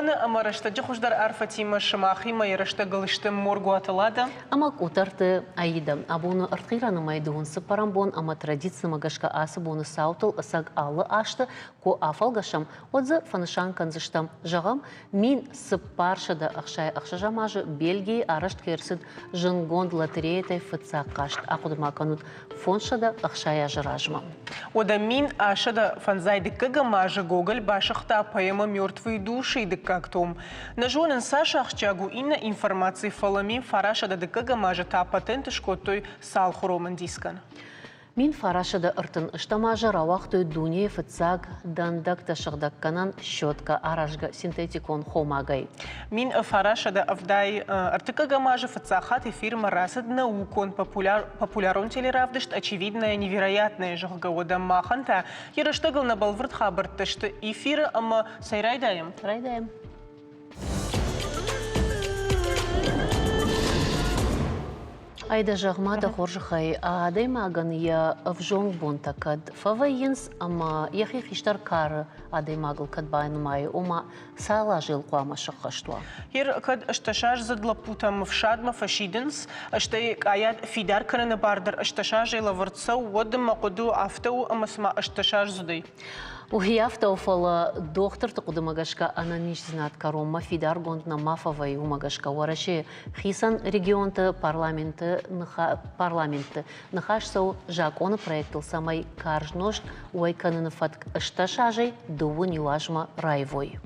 Оны амарашта жохуждар арфатима шамахима ярашта галышты моргу аталада. Ама кутарты аида. Абуны артқираны майдуын сыпарамбон, ама традиция магашка асы буны саутыл ысаг алы ашты, ко афалгашам, отзы фанышан канзыштам жағам, мин сыпаршада ақшай ақшажамажы Бельгии арашт керсід жынгонд лотереятай фытса қашт. Ақудыма канут фоншада ақшай ажыражма. Ода мин ашада фанзайды кагамажы Гоголь башахта поэма «Мертвые души» дыкактом. На жонен Саша Ахчагу инна информации фалами фарашада дыкагамажы та патенты шкотой салху роман дискан. Мин фарашада ыртын ыштамажы рауақты дуне фытсаг дандак ташығдакканан щетка аражга синтетикон хомагай. Мин фарашада авдай артыкагамажы фытсахат и фирма расад наукон популярон телеравдышт очевидное невероятное жахгавода маханта ераштагал на балвырт хабартышты эфира ама сайрайдаем. Райдаем. Айда жағмада хоржықай, адай маған я авжон бонтакад фавайенс, ама яхи хиштар кары адай мағыл кад байнумай, ома сала жил қуама шыққаштуа. Хир кад ашташаш задлапутам в шадма фашиденс, аштай аят фидар канана бардер ашташаш ила варцау, водым мақуду афтау, ама сма ашташаш зудай. Ухияфта уфала доктор тақудымагашка ананиш знат карома фидар гондна мафавай умагашка вараши хисан регионты парламенты нахашсау жаконы проектыл самай каржношт уайканын фатк ышташажай дувын юажма райвой.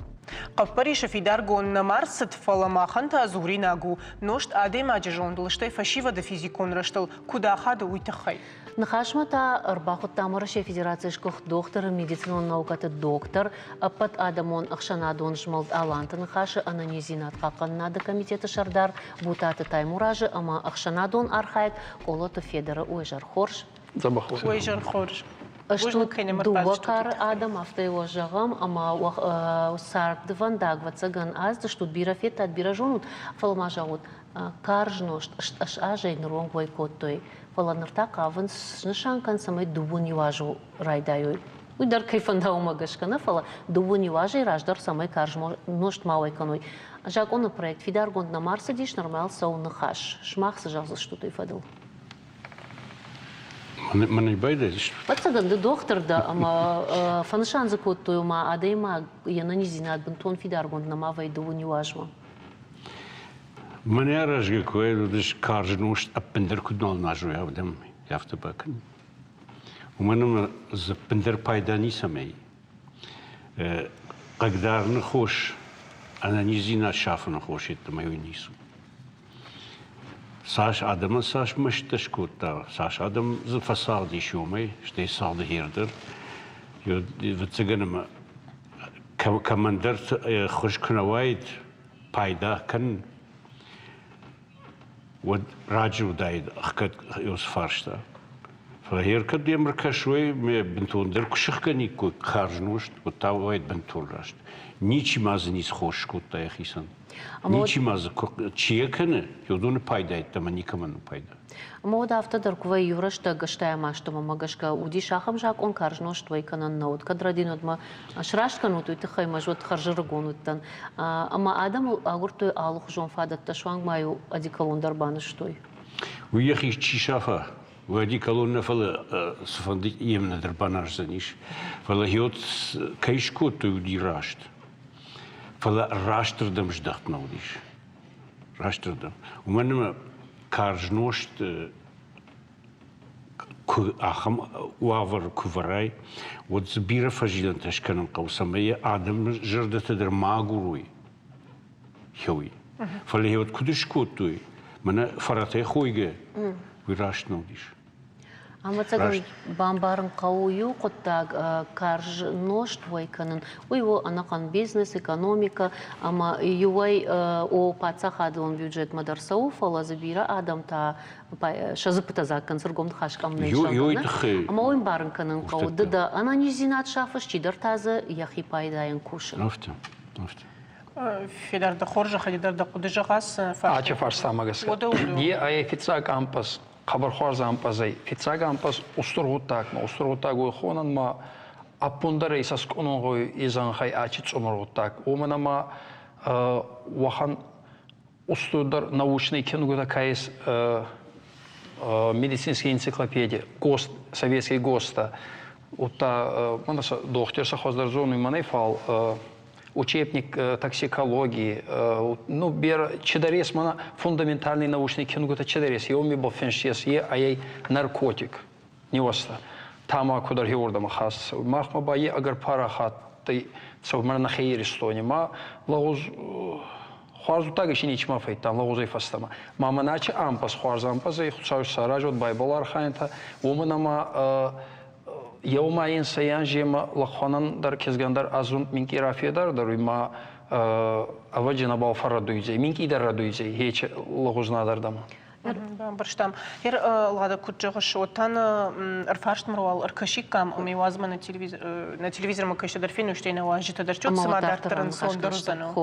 Қаппариша фидаргон на марсет фаламаханта азуринагу, ношт адем аджижондыл, штай фашива да физикон раштал, куда хада уйтахай. Нахашмата арбахут тамараши федерацияшкох доктор медицинон наукаты доктор, апат адамон ахшанадон жмалд аланты нахаши ананезинат қақаннады комитеті шардар, бутаты таймуражы, ама ахшанадон архайк, колоты федера уйжар хорш. Уйжар хорш. Штут дувакар адам авто его жағам, ама сардыван дагвацаган азды, штут бирафет адбира жонут, фалмажаут каржношт, ажай нұрон бойкоттой, фаланырта қавын нышанкан самай дубун юажу райдайой. Уйдар кайфанда умагашкана, фала дубун юажай раждар самай каржношт мауайканой. Жак оны проект фидаргонд на Марса диш нормал сау нахаш. Шмахсы жазыл штуты и фадыл. Мені байдайдыш. Батсаганды докторда, ама фанышан закоттою ма адайма янанизинат бінтон фидаргонд ма вайду униуажма. Мені аражға көйді дыш каржношт аппендер күднал нажу явдым, яфты бакын. У мене заппендер пайда не самей. Когда хош, ананизина шафана хош, это мою нису. Саш Адам'ın saçmıştı şkutta. Saç Adam zıfasal dişiyomay, işte sağdı herdir. Vıtıgınım kamandır hoş kınavaydı payda kan ve racı daydı akıt yosfarşta. Фахерка демрка швей me бентундер кушхкани ко каржнушт ко тавайд бентурашт. Ничи маз нис хош кутта яхисан. Ничи маз чиекene йодуны пайдайт тама никаманы пайда. Ама ода автодар кувай юрашта гаштая маштама магашка уди шахам жак он каржношт вайканан наут кадрадин одма шрашткан уту тихай мажот харжыргон уттан. Ама адам агуртой алух жон фадат ташванг маю адикалондар баныштой. Уехи чишафа وادي كلون فلا سفندي يمنا دربانار زنيش فلا هيوت كيش كوت ودي راشت فلا راشتر دمش دخت نوديش راشتر دم ومنما كارجنوشت أخم وافر كوفراي وتزبير فجيلن تشكنن قوسمية آدم جردة در ماغوروي هوي فلا هيوت كدش كوتوي منا فراتي خويجة ويراشت نوديش Ама цаган бамбарын қауыю құттаг каржношт вайканын. Уйво анакан бизнес, экономика, ама ювай о паца хадылын бюджет мадарсау фала забира адам та шазыпыта закан сыргомды хашкам нейшалгана. Ама ойын барын канын қауыды да ананизинат шафыш чидар тазы яхи пайдайын кушын. Нафтя. Федар да хоржа хадидар да кудыжа газ. Ача фарсамагас. Е аяфица кампас. Хабар хорзам пазай. Фицагам паз устургутак ой хонан ма аппундар исас конон гой изан хай ачит умургутак. Умана ма Уахан устудар научный кино кайс медицинские энциклопедии, ГОСТ, советский ГОСТа, доктор Сахоздарзон и Манейфал, учебник токсикологии, ну, бер чедарес мана фундаментальный научный кино чедарес, и он был феншес, ай наркотик, не оста. Тама кудар хиорда махас, махма бае агар парахат, ты совмер на хейри стони, ма лагуз Хуарзу так еще ничего фейтан, лагузей фастама. Мама наче ампас, хуарз ампас, и хусаюш саражот байбол архаинта. Уманама яумаин саян жема лаханан дар кезгандар азун минки рафедар дар уйма аваджина балфара дуйзей. Минки дар радуйзей, хеч лагузнадar дама. Барштам. Лада куджага шотан арфашт мруал аркашикам умивазма на телевизор макаша дарфину штейна важита дарчут сама докторан сондарузано.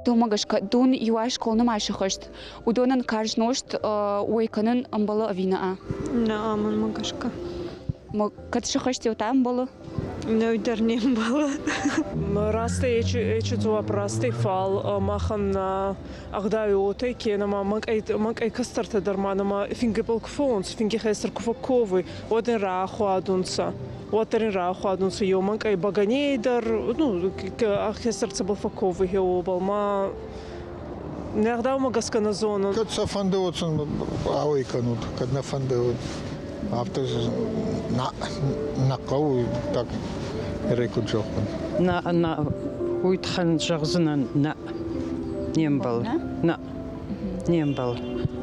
Домагашка дун юаш колна машахашт. Удонан каржношт уйканын амбала авина. На магашка. Катшахашт там было? No, daar niet ballen. Raste eetje zo raste val machen agdaiote kena mak ei kastarte der man ma finge balkfons finge hester kofokovi один рахуадунса один рахуадунса yo mak ei bagane der ну хестерце балфакови его балма нерда магаска на зону kad safandeutzen auikanut kad nafandeut after na qau tak rekut joqan на уйтхан жагзынан на нембал на нембал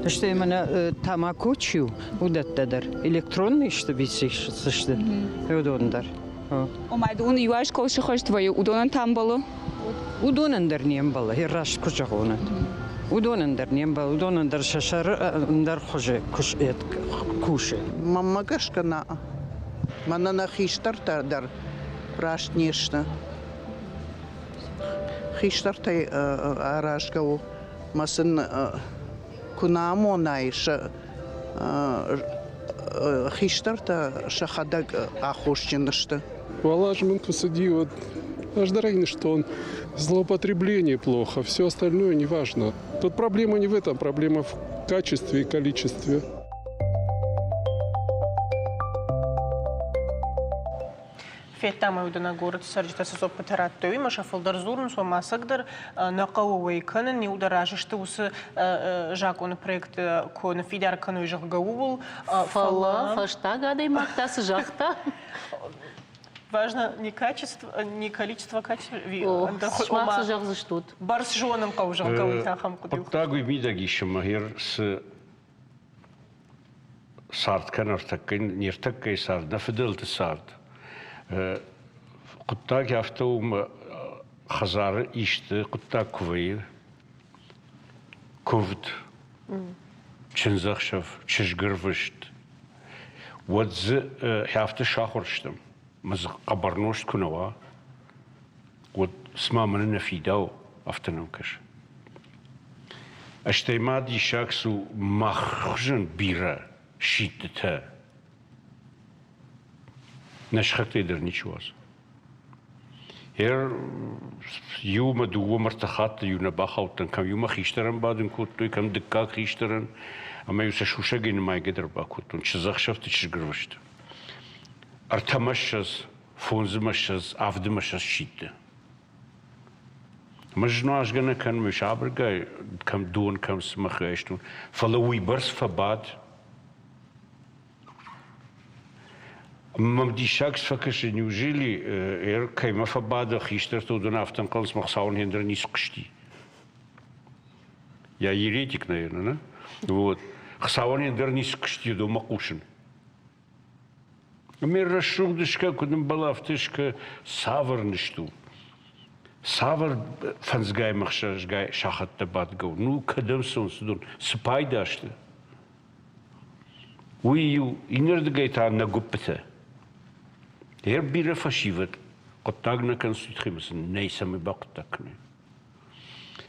что именно тамакучу удаттадар электронный что бисиш сышты удондар Омайдун юаш колшахашт твою удонан там было? удонандар нембал ираш кучагона удонандар нембал удонандар шашар дар хоже кушет куше мамагашка на манана хиштарта дар раш нешта хиштартай арашкау масын кунамо найша хиштарта шахадаг ахушчинышта Валажман посадил аж дорогой, что он злоупотребление плохо, все остальное не важно. Тут проблема не в этом, проблема в качестве и количестве. Феттамы удана город сарджита сосоп патераттови, маша фалдарзурн со масагдar нақауы көнен не ударажы, что усы жаконы проект кон фидер кыны жаггаул фала фашта гадай мактасы жакта. Важно не качество, не количество качества. Шмасы жагзы штут. Барс жоным кау жаггауи тахам кудил. Оттагуй мидаги шамахир с сарт канартаккин нертаккай сарт нафидылты сарт. Куттак яфтаум хазар ишты куттак кувейр кувд чынзахшав чыжгырвышт вот яфты шахурштым маз қабарношт кунава вот смаманы нафидау автономкаш аштаймад ишаксу махжын бира шиттета нашхактайдыр ничего. Юма дуумар тахат юна бахаутан кам юма хиштеран бадын кутту кам дыккак хиштеран ама юса шушагин майгедер бакутун чызахшафты чыгырвышты. Артамашшаз фонзымашшаз авдымашшаз шитты. Мажну ажгана кан мышабрга кам дуон кам смахаштун фалауи барс фабад Мамдишакс факаши неужели кайма фабада хиштер тудун автанкал смахсаун хендер нисқшти. Я еретик, наверное, да? Вот. Хсаун хендер нисқшти до макушин. Мир расшугдышка кудым балафтышка саварнышту. Савар фанзгай махшажгай шахатта бадгау. Ну кадам сон судун спайдашты. Уию инердгайта на гуппета. Бира фашиват, коттагна конституциясын, нейсами бактакны.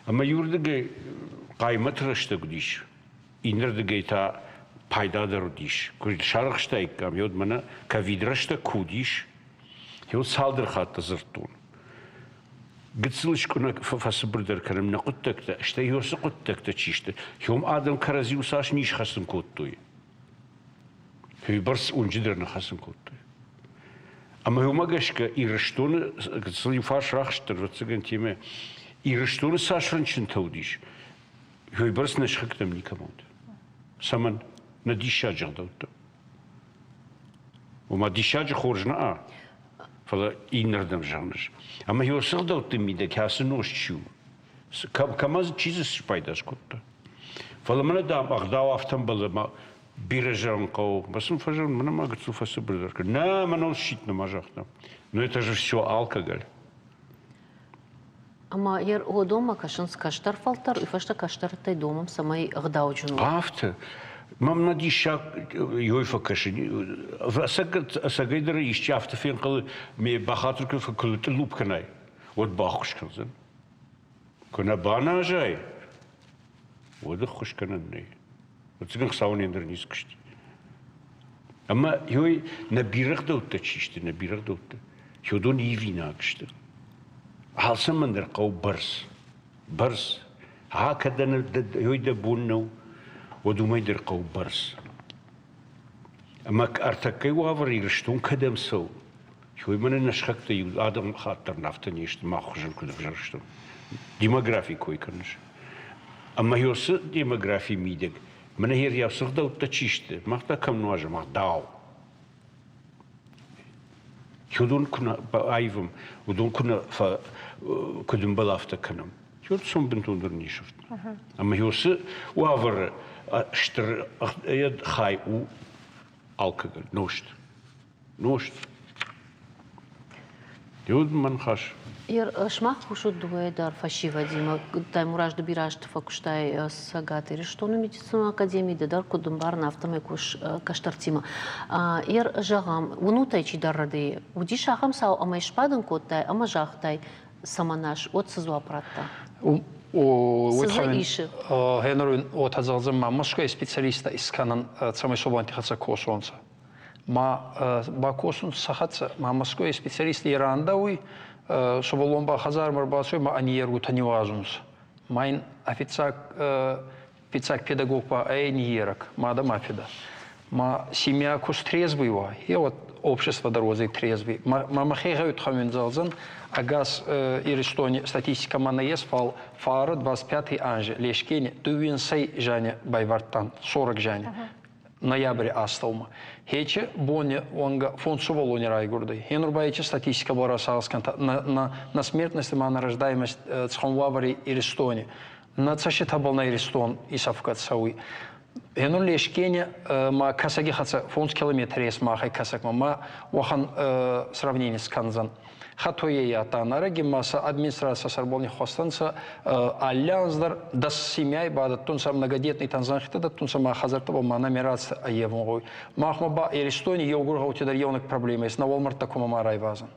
Ама юрдыгы каймат раштаг диш, инердыгы та пайдадар диш. Курил шарахштайкам, йод мана ковид раштаг кудиш. يو صادر خاطر زرتون قد سلش كنا فاس بردر كرم نقطتك تا اشتا يو سقطتك تا تشيشت يوم آدم كرزي وساش نيش خسن كوتوي هي برس ونجدر نخسن كوتوي أما هو ما قشك إيرشتون قد سلي فاش راخشتر وتسجن تيمه إيرشتون ساش رنشن توديش هو برس نشخك تمني كمود سمن نديشا جغدوت وما ديشا خورجنا فلا إنردم جانش أما هو سلدوت ميدا كاس نوش شو كماز چیز سپایداش كوتا فلا من دام أغداو أفتم بلا ما بيرجان قو بس فجر من ما قلت له فاس بردر نا ما نوشيتنا ما جاختم но это же все алкоголь. Ama yer o doma kaşın kaştar faltar, ifashta kaştar tay domam samay gdaucunu. After, mam na dişak yoyfa kaşın. Sagaydır işçi hafta fiyan kalı me bahatır kıl fakültü lup kanay. Od bakış kılsın. Kuna bana jay. Od hoş kanan ne. Od zgın savun indir niskıştı. Ama yoy nabiraq da utçişti, nabiraq da ut. Yodun iyi vinakıştı. Halsın mandır qav bars. Hakadan yoyda bunno. ودومي در قو برس اما ارتكي وافر يرشتون كدم سو شوي من نشخكت يو ادم خاطر نفتنيشت ما خرجن كده فجرشتم ديموغرافي كوي كنش اما يوس ديموغرافي ميدك من هير ياسخ دو تشيشت ما كم نواجه ما داو يودون كنا بايفم ودون كنا ف كدم بلافتا كنم يود سون بنتون درني شفت اما يوس وافر شتر يد خاي و алкоголь نوشت يود من خش Ер шмах кушут дуэ дар фашива дима тай мураж да бираж факуштай сагатери что на медицина академии да дар кудумбар нафтаме куш каштартима ер жагам унутай чи дарраде уди шахам сау ама ишпадын коттай ама жахтай саманаш от сызу аппаратта Хенрин от азалзам мамашка специалиста исканан самой собанти хаца косонца. Ма бакоsun сахаца мамашка специалист ирандауи соболомба хазар марбасой ма аниергу танивазумс. Майн офицак педагог по аниерак мада мафида. Ма семья кус трезвыйва. И вот общество дорозы трезвый. Мама хегают хамин залзан. Агас Иристони статистика манаес фал фара 25 анже лешкени дуин сей жане байвартан 40 жане ноябрь астаума хече боне онга фонд суволони райгурды хенурбайче статистика бора сасканта на смертность на рождаемость цхонвавари Иристони на цаши табал на Иристон исафкат сауи Хенур лешкени ма касаги хаца фонд километрес ма хай касак ма вахан сравнение с канзан Хатуе ятанара гимаса администрация сарболни хостанца альянсдар дас семья бадат тунса многодетный танзанхита да тунса ма хазартаба ма номерация аевой махма ба Иристони йогур гаутидар йонок проблема есть на Walmart такому марай вазан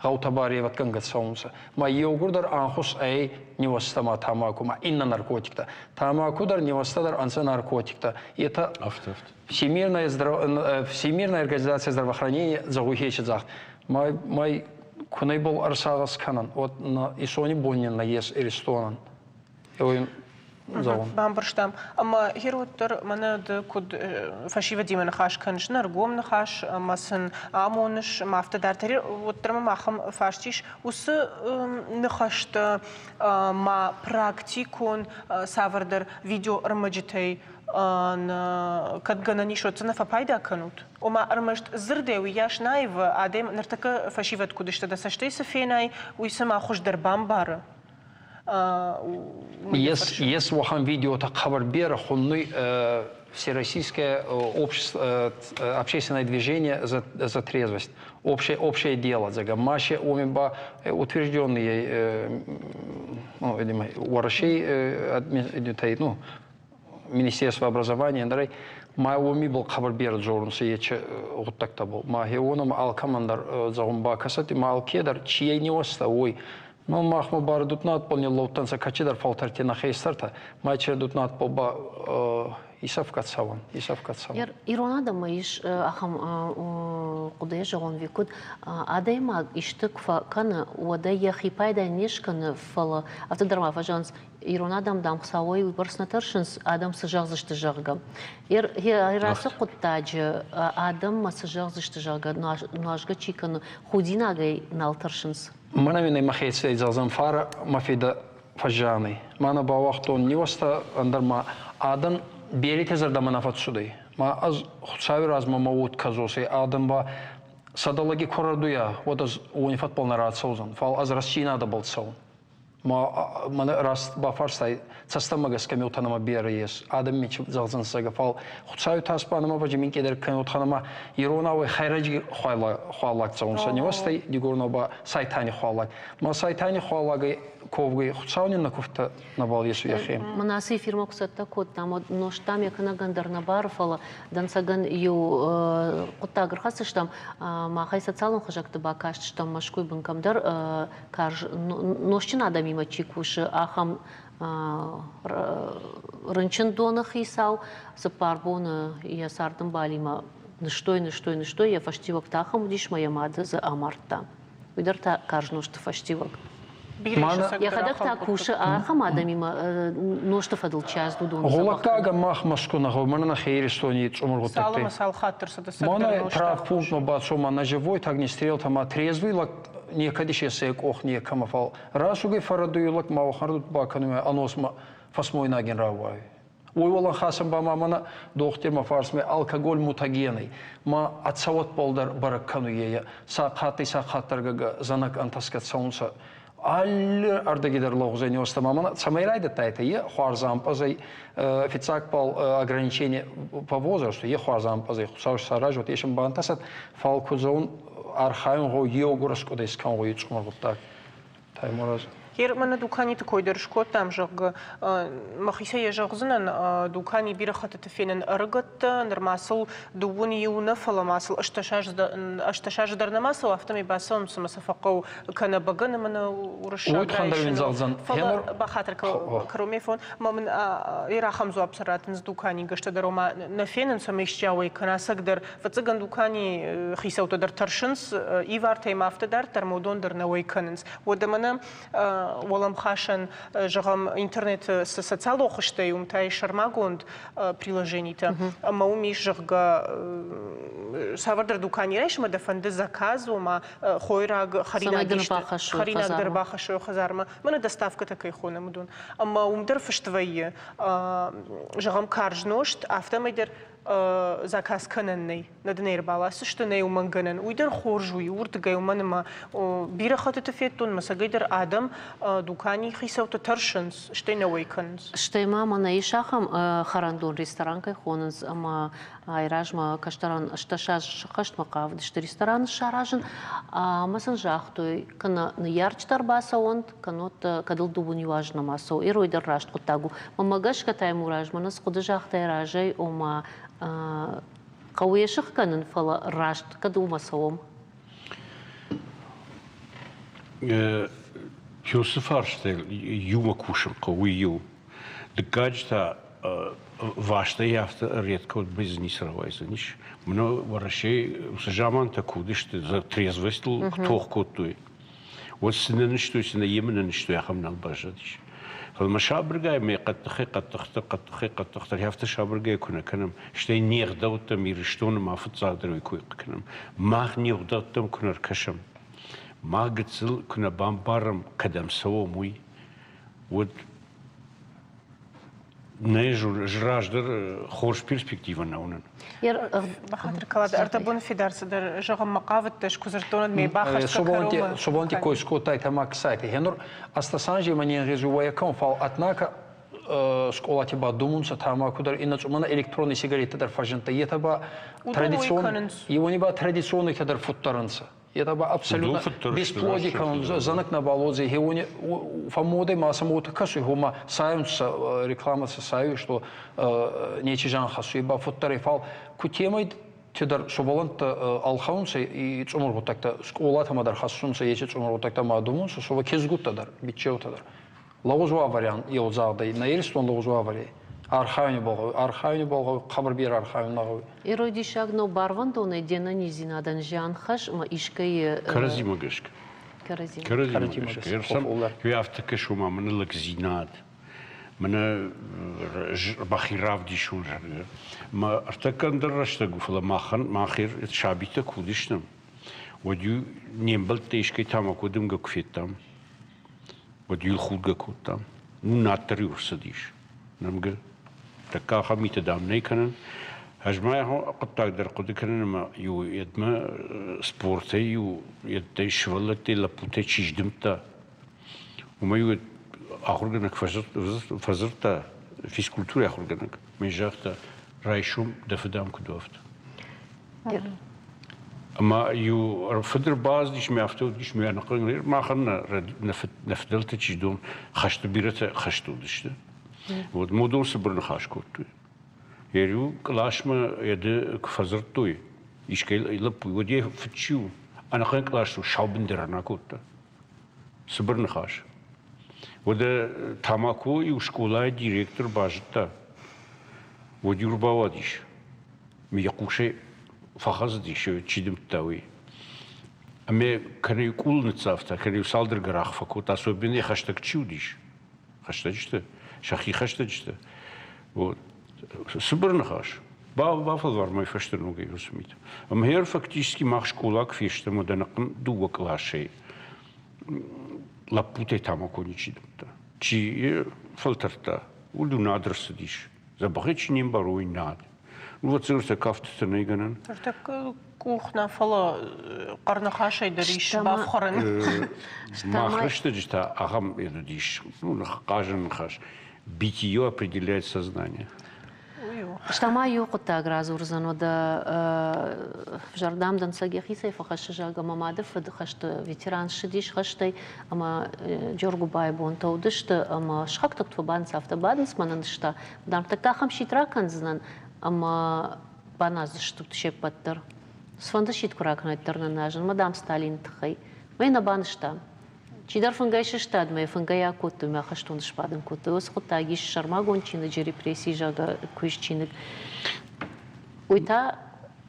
гаутабари ват кангат саумса ма йогурдар анхус ай невостама тамаку ма инна наркотикта тамаку дар невостадар анса наркотикта это Всемирная организация здравоохранения загухечит зах май Кунай был арсагас канан, вот на исони боннин на ес Иристонан. Бамбарштам. Ама хируттер мана да куд фашива димен хаш каншнар гом нахаш масын амоныш мафта дартери вот трама махам фаштиш усы нахашта ма практикун савардер видео армаджитей kad gana nišo cena fapajda kanut. Oma armašt zrdevi jaš naiv adem nartaka fašivat kudishta da sa štej se fenaj u isama хош дар бамбара. Есть вахан видео так хабар бера хунный всероссийское общество, общественное движение за трезвость. Общее дело. Загамаши омиба утвержденные врачей, ну, Министерство образования, дарай, майоми был хабар бер джорун сеече вот так-то был. Магионом алкамандар загумба касати малкедар чьей не остаой. Но махма бар дутнат полнил лаутанца качедар фалтарте на хейстарта. Майче дутнат полба Исав кацаван. Иронада маиш ахам кудая жагон викуд адайма иштык фа кана уада яхи пайда нешкана фала автодарма фажанс иронадам дам хсавой барснатаршинс адам сажагзышты жагга. Ирасы куттаджы адам масажагзышты жагга нажга чиканы худинагай налтаршинс. Мана вине махейцей залзамфара мафида фажаны. Мана ба вақтон неваста андарма адан Берите зардамана фатсудай. Ма аз худсавир аз мамаут казосы адам ба садалаги корардуя. Вот аз унифат полнарад саузан. Фал аз расчина да был саун. Мана раз ба фарстай цастамагас камиутанама бериес. Адам мич залзан сага фал худсавир таспанама ба жимин кедер камиутанама иронавы хайраджи хуалак саунса. Невастай дигурна ба сайтани хуалак. Ма сайтани хуалагай ковгай худсавни на куфта набал есу яхим. Манаси фирма кусатта кот там но штам якана гандарна барфала дансаган ю куттагыр хасыштам махай социалын хажакты бакаш штам машкуй банкамдар карж ношчин адам има чикуш ахам рынчин дона хисау сапарбона я сардым балима нышто я фаштивак тахам диш моя мада за амарта. Уйдарта карж ношты фаштивак. Я ходак так куши, а хамада мимо ношта фадл час дудон. Голакага мах маскуна гомана на хейри стони цумр готте. Салама салхаттер са да се Мана трав пункт но бацома на живой так не стрел там трезвый лак некадиш есек ох не камафал. Расугай фарадуй лак мавхард бакану аносма фасмой наген равай. Ой вала хасам ба мамана доктор ма фарсме алкоголь мутагеный. Ма атсават болдар баракану ея. Са хаттарга занак антаскат саунса. Аллы ардагидер логзайни остамамана самайрайды тайта е хуарзампазай официак пал ограничение по возрасту е хуарзампазай хусауш сараж вот ешим бантасат фалкузон архаин го йогураско дескан го ичмагутак таймораз Хер мана дукани такой дыршко там жог махиса я жогзынан дукани бирахата тефенен аргат нормасл дуун юна фаламасл ашташаж дарнамасл автами басом самасафaqo kana bagana мана урша фала бахатр кромефон момент ирахам зу абсаратнс дукани гашта дарома на фенен самешчавой kana сагдар фацган дукани хисаута дар таршинс иварте мафтадар тармодон дарнавой каненс водамана Волам хашан жагам интернет социал хоштай умтай шармагонд приложений-то. Мауми жага савардар дукани решма да фанды заказу ма хойраг харинаг дербаха шо хазарма. Мана доставка такой хона мудун. Ама умдар фштвай жагам каржношт автомайдер заказ кананный над нейрбаласы что не уманганан уйдер хоржуй уртгай уманыма бирахат тефеттун масагайдер адам дукани хисаута таршинс что не уйканс что мама на ишахам харандун ресторанкай хонанс ама айражма каштаран шташаш шахашт макав что ресторан шаражен масан жахтой кана ярчтар баса он канот кадыл дубу неважно масо и ройдер рашт кутагу мамагаш катай муражмана схода жахтай ражай ома قويشخ كان فلا راشت كدوما سوم Йосиф Арштел юма кушам قوي дгачта вашта яфта редко бизнес равайзаниш мно варашей сжаман такудиш за трезвость тохкотой вот синен что сина емен что я хамнал бажадиш فالمشابرجة ما قد تخطر هفت شابرجة كنا كنام شتى نيغداوت ميرشتون ما فتزادر ويكوي كنام ما نيغداوتم كنا ركشم ما قتل كنا بامبارم قدم سوا موي ود نيجو جراجدر خوش перспектива наунан. بخاطر كلاد أرتبون في درس در جغم مقاوت تشكوزرتون مي باخش كروما. Собонти кой скотай тамак сайти. Хенор астасанжи манин резувая кон фал атнака сколати ба думунса тама кудар инач умана электронный сигарета дар фажента етаба традиционный его не ба традиционный дар футтаранса. Это бы абсолютно бесплодие, занак на болоте, геоне, фамоды массамут кашу, гома сайенс реклама саю, что не чижан хасу, ибо фотографал кутемой тедar шобалант алхаунса и цумор вот так-то сколата мадар хасунса, есть цумор вот так-то мадумунса, шоба кезгута дар, бичеута дар. Лаузуа вариант, ел задай, на эльстон лаузуа вариант. Архайны болғау, қабыр бер архайны ағау. Ироди шагно барвандоны дена низинадан жанхаш, ма ишкай... Каразимагашка. Каразимагашка. Ерсам, юафтака шума, мана лакзинад. Мана бахирав дишун жарга. Ма артакандar раштагу фала махир шабита кудишнам. Водю нембал тешкай тама кудым гакфеттам. Водю худ гакуттам. Ну натари урсадиш. Намга така хамита дам не канан. Ажмая قد تقدر قد كنا ما يو يدما سبورتي يو يدي شغلتي لابوتي تشجدمتا وما يو أخرجناك فزرتا فيسكولتوري أخرجناك من جاكتا رايشوم دفدام كدوفت أما يو فدر باز ديش ما أفتو ديش ما نقرن غير ما خلنا نفدلت تشجدون خشت بيرتا خشتو دشتا ودمودون صبرنا خاش كوتو يريو كلاشما يد كفزرتوي يشكيل يلبو وديه فتشيو أنا خلنا كلاشتو شاوبندرنا كوتا صبرنا خاش وده تاماكو يوشكولاي ديريكتور باجتا وديور باواديش ميقوشي فخاز ديش تشيدم تاوي أما كان يقول نتصافتا كان يصالدر غراخ فكو تاسو بيني خشتك تشيو ديش خشتجتا شخي خشتجتا صبرنا خاش بافضل ما يفشترنو غير سميت أما هير فاكتيسكي ماخ شكولاك فيشتا مدنقن دوا كلاشي لابوتي تاماكو نيشيدمتا تشي فلترتا ولدو نادر سديش زبغيتش نيمباروي ناد وتصيرت كافت تنيغنن ترتك كوخنا فلا قرن خاشي دريش بافخرن ما خرجت جتا اغم يديش ну قاجن خاش битие определяет сознание. Штама юқта гразурзано да жардамдан сагехисай фахаш жага мамадыр фадхашта ветеран шидиш хаштай ама Джоргубай бон таудышта ама шхактак твабан сафтабаднс мананышта дан така хам шитракан знан ама баназ штут шепаттар сфанда шиткуракнайттар нажан мадам Сталин тхай мена банышта Чидар фангайши штад ме фангая куту ме хаштун шпадын куту ос хутагиш шармагон чины же репрессии жага куишчиник уйта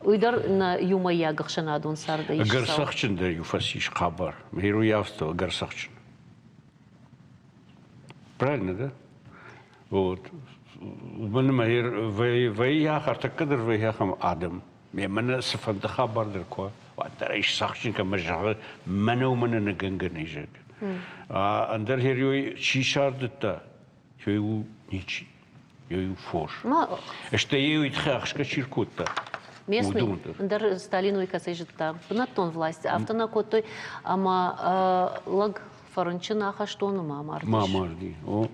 уйдар на юмая гахшанадун сарда иш гарсахчин да юфасиш хабар миру явство гарсахчин правильно да вот من مهير ويا خرطة قدر ويا خم آدم من سفند خبر دركوا وأدريش سخشين كمجرد منو من نجنجن يجد أندر هيريو شيشار دتا يو نيجي يو فور اشتيو يتخاخش كشيركوتا местный дар Сталину и касежта бнатон власти автонакотой ама лаг фаранчина хаштону мамарди о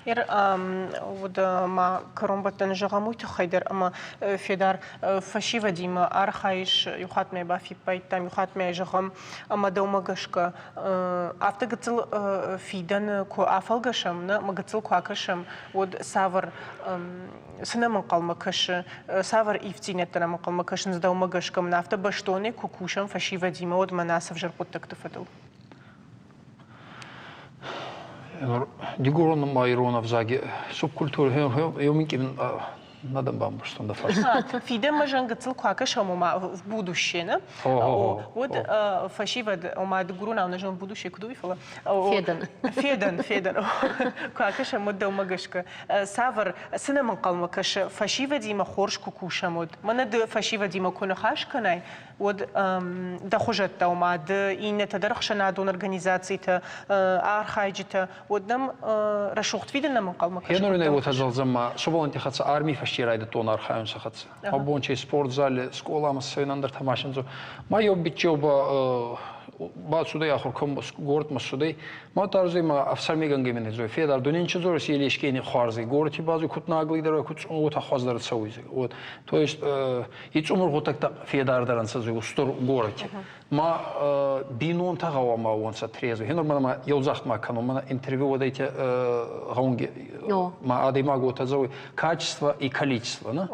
Ер вот ма кромбатан жагамуйт хайдер ама федар фашива дима архаиш юхат ме бафи пайтам юхат ме жагам ама домагашка автогацил фидан ко афалгашам на магацил квакашам вот савар сынаман калмакаш савар ифтинеттан ман калмакашн сдаумагашкам на автобаштоне кукушам фашива дима вот манасов жарпоттак тфатыл Дигурон майронов заги субкультура юмикин надам бам что да фаш. Фидем мажан гацил квакаш ама в будущее, на? Вот фашива ама дигурона на жан будущее куда вифала? Федан. Квакаш ама домагашка. Савар синаман калмакаш фашива дима хорш кукушамод. Мана д фашива дима конахаш канай. Вот да хожат таума д ин тадархшана дон организации та архайджита. Вот нам рашухт виден нам калмакаш. Я норне вот азалзама соболанти хаца армии фаширайда тон архайун сахаца. Абонче спортзале школам сойнандер тамашинзо. Майо бичоба بعد شده آخر کم گورت مسعودی ما ترجیح ما افسر میگن که من زوی فیدار دنین چه زور سیلیش که این خارزی گورتی بازی کت ناگلی داره کت اون تا خواست داره سویزی و تویش هیچ عمر خودت تا فیدار دارن سازی استر گورتی ما بینون تا قوام ما اون ساتریزی هنر من ما یوزخت ما کنم من اینترویو ودیت غونگی ما آدی ما گوت زوی качество и количество نه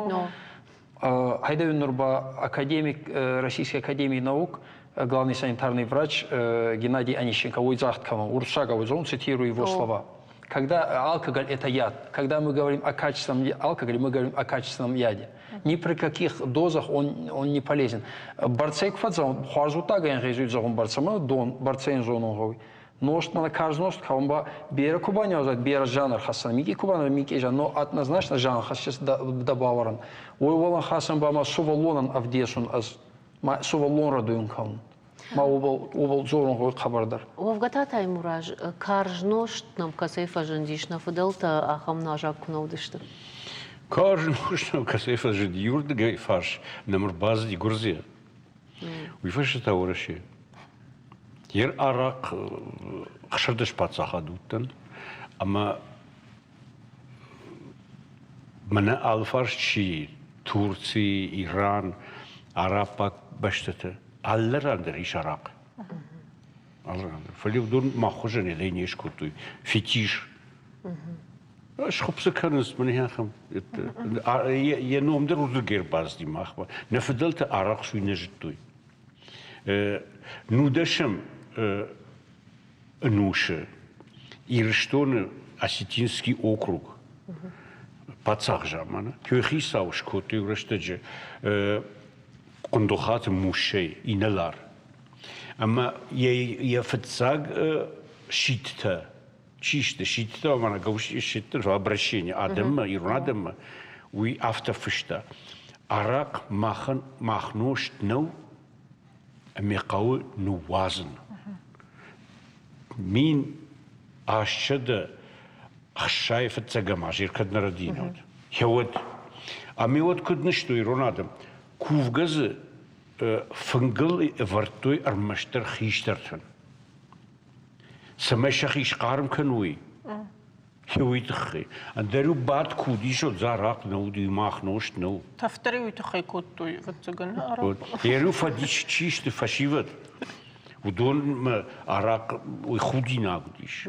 هیده نوربا академик Российской академии наук главный санитарный врач Геннадий Онищенко, он цитирую его слова. Когда алкоголь – это яд. Когда мы говорим о качественном алкоголе, мы говорим о качественном яде. Ни при каких дозах он не полезен. Борцей квадзон, хуарзута гаен резюит загон борцама, дон борцейн зону. Ношт на каждый ношт, хаумба бера кубаня озад, бера жанр хасан, мики кубана, мики жан, но однозначно жанр хас сейчас добаваран. Ой волан хасан бама сувалонан авдесун, аз сувалон радуюн каун. Ма убал зорун гой хабардар. Вовгата таймураж, карж ношт нам касейфа жандишна фуделта, ахам нажак кунаудышты. Карж ношт нам касейфа жид юрда гай фарш, намр базы ди гурзе. Уйфаш это ураши. Ер арақ қышырдыш патсаға дуттын, ама мына алфаршчи, Турция, Иран, Арапак баштыты, алларандыр иш арақ. Алларандыр. Фалевдун махужан елейнеш кутуй, фетиш. Шхупсы каныз, міне яқым. Еномдыр узыгер базди махба. Нафыдалты арақ суйна жыттуй. Нудашым Нуша, Ирштон, Осетинский округ, Пацах жамана, Кюхисауш, Коты, Раштаджи, Кондохат, Мушей, Инелар. Ама я фацаг щитта, чисто щитта, мана гауши щитта, обращение Адама, Ирунадама, уи автофышта. Арак махношт нау, мекау нуазен. Мин ашчада хшайфа цагамаш иркад нарадинот. Хевот, а ми вот кудны что иронадам. Кувгазы фынгыл вартой армаштар хиштартан. Самешах ишкарм кануи. Хевойтхи. Андарю бат кудишот зарак науди махношт нау. Тафтари уйтхай коттуй вот цагана арак. Еру фадич чисты фашиват. Удон арак худи нагудиш.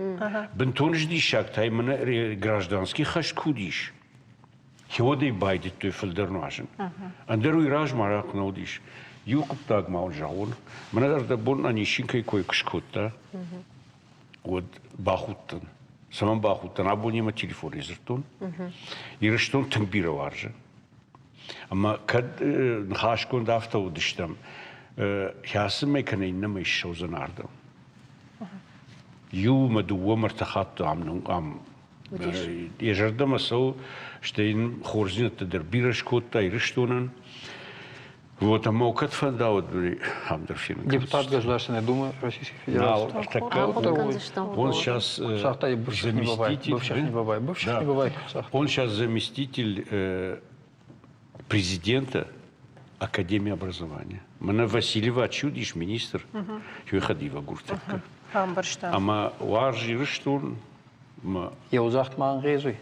Бентон ждишак тай мана гражданский хаш кудиш. Хеводей байдит той фельдернажен. Андару ираж марак наудиш. Юкуп так мал жаун. Мана да бон анишинкай кой кшкотта. Вот бахуттан. Саман бахуттан абонема телефон изертон. Ирштон тымбира варжа. Ама кад нхашкон дафта удиштам. Хясым меканин нама ишшаузан ардам. Ю мадуа мартахат ам. Ежардам асау штейн хорзинат дербираш котта ирштонан. Вот ама окат фандауд хамдерфин. Депутат Государственной Думы Российской Федерации. Он сейчас заместитель. Он сейчас заместитель президента Академии образования. Мана Васильева чудиш министр. Хюхадива гуртака. Ама важи рыштун. Я узахт маан резуй.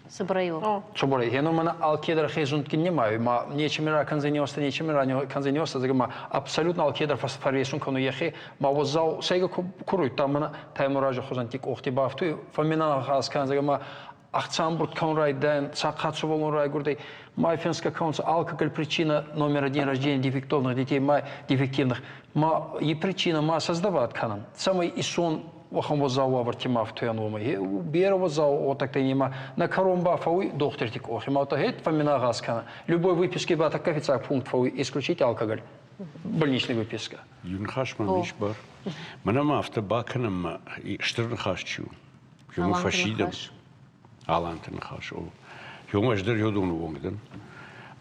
Собраю. Собраю. Я думаю, алкедра хезунт кинемаю. Ма нечемира канзениоста, нечемира канзениоста. Загма абсолютно алкедра фарвесун кану яхе. Ма воззау сега куруй. Там мана таймуража хозантик охти бафту. Фамина хас канзагма Ахцамбург Конрайден, Сакхацувол Райгурдей, Майфинская конца, алкоголь причина номер один рождения дефективных детей, дефективных. И причина ма создавать канан. Самый исон вахам воззау авартимав туянома. Бера воззау отак-то нема. На коромба фауи доктор тик охи. Маута гет фамина газ канан. Любой выписки бата коэффициент пункт фауи исключить алкоголь. Больничная выписка. Юнхаш манишбар. Манама автобаканам и штернхашчу. Ему фашидам. Алантын хашу. Юнгаш дер юдун вонгдан.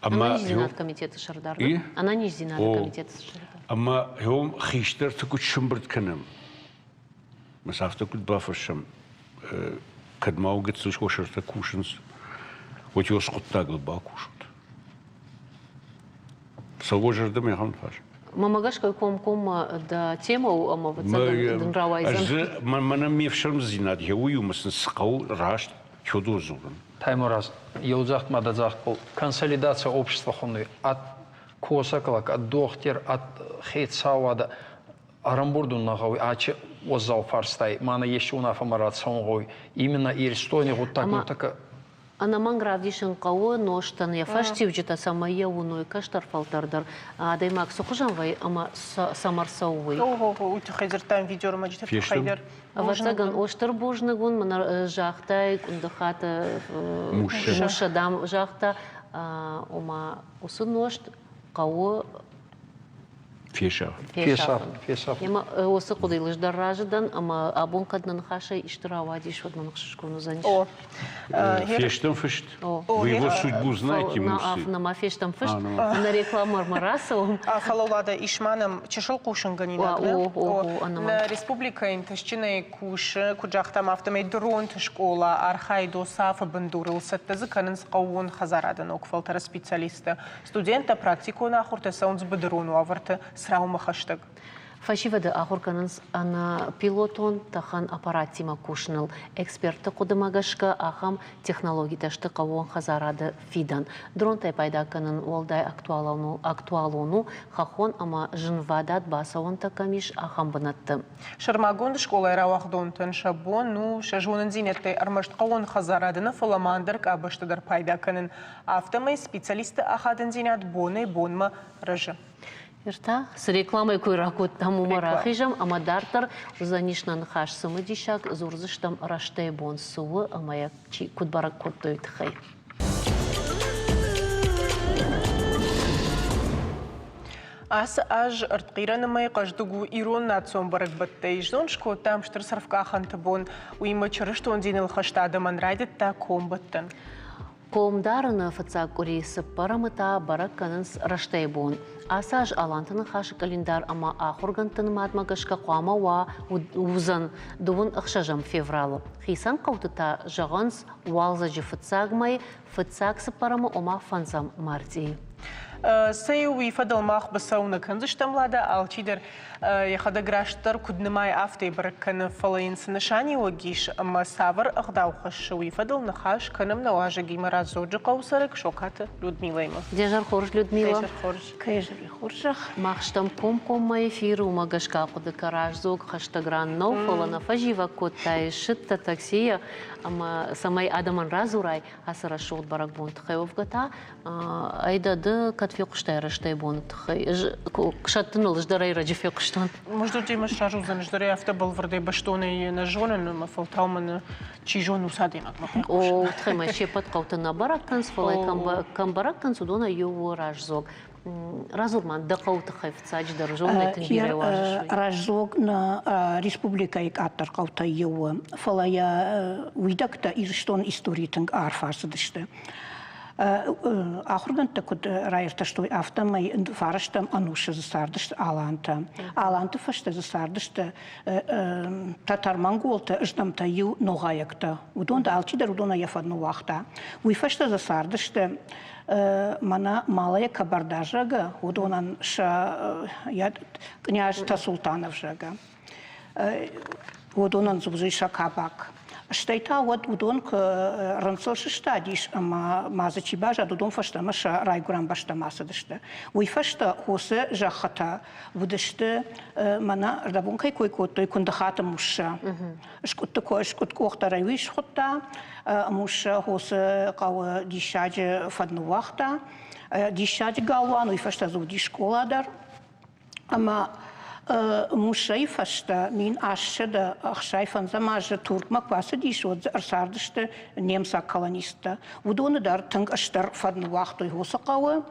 Она не зинат комитета Шардар. Она не зинат комитета Шардар. Ама юм хиштер такут шумбрт канам. Масаф такут бафашам. Кадмаугет суш ошерта кушенс. Вот его скоттагл бакушут. Савожердам яхан фаш. Мамагашка ком да тему амаватса днгравайзан. Мана мевшам зинат. Я уюмасын скау рашт. Таймураз, яузахт мадазахт был консолидация общества хонны от косаклак, от дохтер, от хейтсауада, арамбурдун нагауи, ачи оззау фарстай, мана еще унафа марат саунгауи. Именно Ирстоне вот так вот так Она мангравдишен кого ноштан я фаштивджита самая уной каштар фалтардар. Даймак сухужанвай ама самарсауй. Ого, утхайдер там видео маджит хайдер. Вацаган оштар божнагун мана жахтай кундахата мушадам жахта ома усуношт кого Фешав. Яма осы кудайлыш дараждан, ама абон каднан хашай иштиравадиш вот манхшкуну заниш. Фештам фешт. Вы его судьбу знаете, Мусы? На фештам фешт. На рекламар марасовым. Фалолада ишманом чешел кушанганина. На республика интешчиной куш куджахтам автомей дрон школа архайдо сафа бандурил саттазыканын сқауын хазарадан окфалтара специалиста. Студента практику на хурте саунс бадрону аварты сраума хаштаг. Фашивада ахурканынс ана пилотон тахан аппаратима кушныл. Эксперты кудымагашка ахам технологии ташты кавон хазарады фидан. Дрон тайпайда канын олдай актуалуну хахон ама жынвадат басауын такамиш ахам бынатты. Шармагон школа рауахдон тын шабон, ну шажунын зинетты армашт кавон хазарадыны фаламандыр кабыштыдар пайда канын. Автомай специалисты ахадын зинет боны бонма рыжы. Ирта, с рекламой куйракут там умарахижам, ама дартар занишнан хаш самадишак, зурзыштам раштей бон сувы, ама як чи кудбарак куттойт хай. Ас аж артқиранымай қаждугу ирон нацон барак баттайждон, шко там штыр сарфкахан табон, уйма чырыштон зинил хаштады манрайдет та комбаттан. Комдарына фацак курейсы парамыта барак канынс раштей бон. Асаж алантын хашы календар ама ахургантын мадмагашка қуама ва узан дуын ықшажам февралы. Хисан қаутыта жағанс уалзажы фацагмай фацаксы парамы ома фанзам мартии. Сэй уйфадал мах басауна канзыштамлада, алчидер яхада граштар куднымай автай барак каны фалаинсы нышани огиш, ама савар ағдаухаш уйфадал нахаш каным наважа геймара зоджи қаусарык шокаты Людмилайма. Дежар хорж Людмила? Дежар хорж. Кайжар хоржах. Махштам ком-ком эфиру магашка куды караж зог хаштагран нау фалана фажива коттай шитта таксия, ама самай адаман разурай асара шот барак бонт хайовгата, айдады катфиқштай раштай бонт хай. Кшаттыныл ждарай раджифиқштан. Может, ты имаш ражу за неждаре автобал върде баштоне на жонен, ма фалтауман чи жону садинат. О, тхема шепат каута на баракканс, фалай кам баракканс удона юву раж зог. Разурман, да каута хайфцач държон, да тенбире важаш. Раж зог на республика ик аттар каута юву. Фалая уйдакта ирштон историтинг арфасыдышты. Ахурганта куд райерта штoi автомай фараштам ануша засардышты аланта. Аланта фашта засардышты татар-монголта ждамта ю ногаякта. Удонда алчидар удона яфадну вахта. Уй фашта засардышты мана малая кабардажага, удонан ша княжта султанов жага. Удонан зубзы шакабак. Штайта вот удон к ранцош штадиш, ама мазачи бажа дудон фашта маша райгурам башта масадышты. Уй фашта хосе жахата будышты мана рдабун кай кой той кундахата муша. Шкут кохта райвиш хотта муша хосе кау дишаджи фадну вахта дишаджи галван уй фашта зуди школадар. Ама Мушай фашта мин ашшада ахшай фанзамажа туркмак васы дишод арсардышты немса колониста. Удоны дар тынг аштар фадны вахтой хосақауы.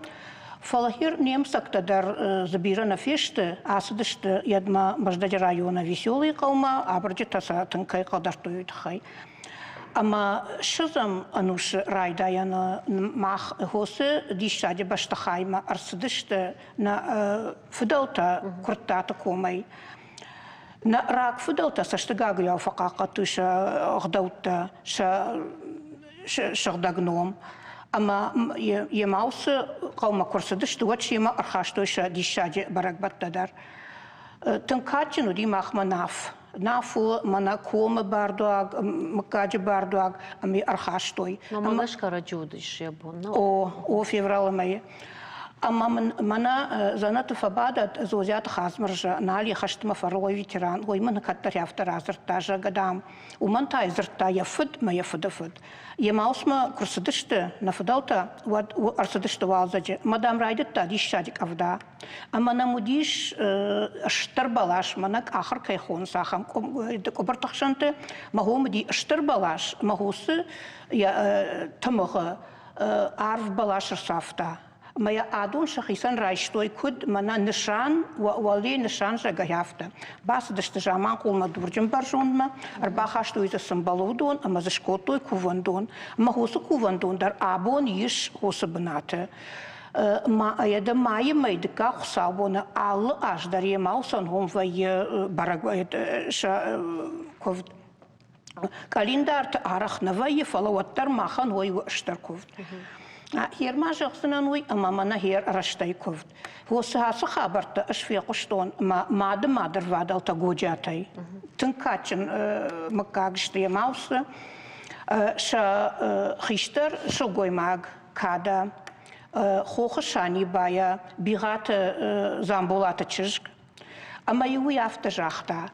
Фалахир немсакта дар забирана фешты асыдышты ядма маждади района веселый қаума, абырджи таса тынкай қалдартой өйтіхай. Ама шызам ануш райдаяна мах хосы дишади баштахайма арсыдышты на фидалта курттата комай. На рак фидалта саштыгагля фақақа туша ғдаута шағдагном. Ама емаусы қаума курсыдышты вачи ема архаштойша дишади баракбаттадар. Тынкачину димахма наф. Нафу мана кома бардуаг, макаджи бардуаг, ами архаштой. Мамагашка раджудыш я бон. О феврала мои. أما منا زنات فبادت زوجات خازمرجة نالي خشت مفرغوي فيتران ويمن كتر يفتر عزرتاجة قدام ومن تايزرتا يفد ما يفد فد يما اسمه كرسدشت نفدوتا وارسدشت والزج مدام رايدتا ديش شادك أفدا أما نموديش اشتر بلاش منك آخر كيخون ساخم كبرتخشنت ما هو مدي اشتر بلاش ما هو تمغ عارف بلاش رصافتا ما يعادون شخصاً رايشتوي كود منا نشان ولي نشان جايافتا باس دشت جامان قول ما دورجن برجون ما أربعة خاشتوي تسمبلودون أما زشكوتوي كوفندون ما هو سكوفندون در آبون يش هو سبناته ما أيدا ما يميدكا خصابونا على أجدر يماوسن هم في برق شا كوفد كالندار تعرخ نفي فلوتر ما خان هو يشتر كوفد هير ما شخصنا نوي أما منا هير رشتاي كوفد هو سهاسة خبرت أشفي قشطون ما در فادل تجوجاتي تنكاتشن مكاجشتي ماوس شا خيشتر شو جوي ماج كادا خوخشاني بايا بيغات زامبولات تشجك أما يوي أفتجاختا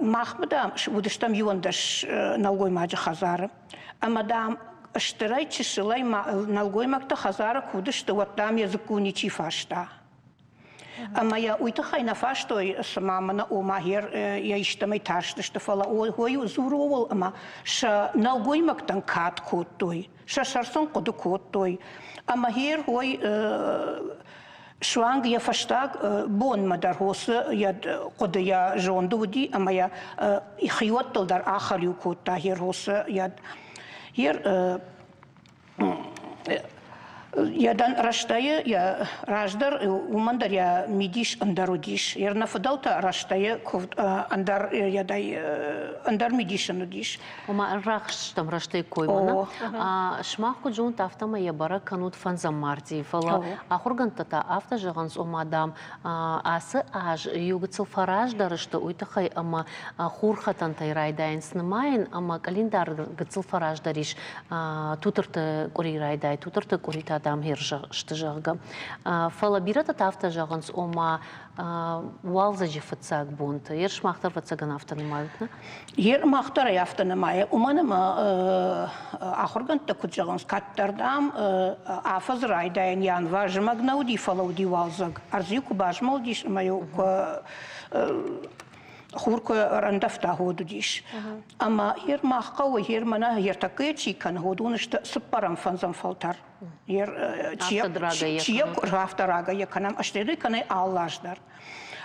محمدام ودشتم يوندش نلقوي ماج خزار أما دام اشتريت شلي نلقوي مكتا خزار كودشت وطام يزكوني تشي فاشتا أما يا ويتخينا فاشتوي سمامنا وماهير يشتمي تاشتشت فلا هو يزورول أما شا نلقوي مكتن كات كوتوي شا شرسون قدو كوتوي أما هير هو شوانگ يا فشتاق بون مدار هوس يد قد يا جون دودي أما يا خيوت در آخر يوكوت تاهير هوس يد هير يدان رشتاية يا راجدر ومندر يا ميديش اندروديش يرنا فدوتا رشتاية كوفد اندر يداي اندر ميديش اندوديش وما الرخش تم رشتاية كويمانا شماخ كجون تافتما يبارا كانود فانزا مارتي فلا آخر غنطتا آفتا جغنس وما دام آسا آج يوغتسل فراج درشتا ويتخي اما خورختان تايراي داين سنماين اما كاليندار غتسل فراج داريش توترت كوري راي داي توترت كوري دام هيرجا اشتجاغا فلا بيرتا تافتا جاغنس اوما والزجي فتساق بونت يرش ماختر فتساقن افتن مالتنا ير ماختر يافتن مايا ومانا ما اخرغن تكوت جاغنس كاتر دام افز راي داين يان واج مغنودي فلودي والزغ ارزيكو باجمال ديش مايو خورك رندفتا هودو ديش اما هير ماخقوي هير منا هير تكيتشي كان هودونش سبرم فنزم فلتر هير چيا رافتراغا يكنم اشتري كني آلاجدار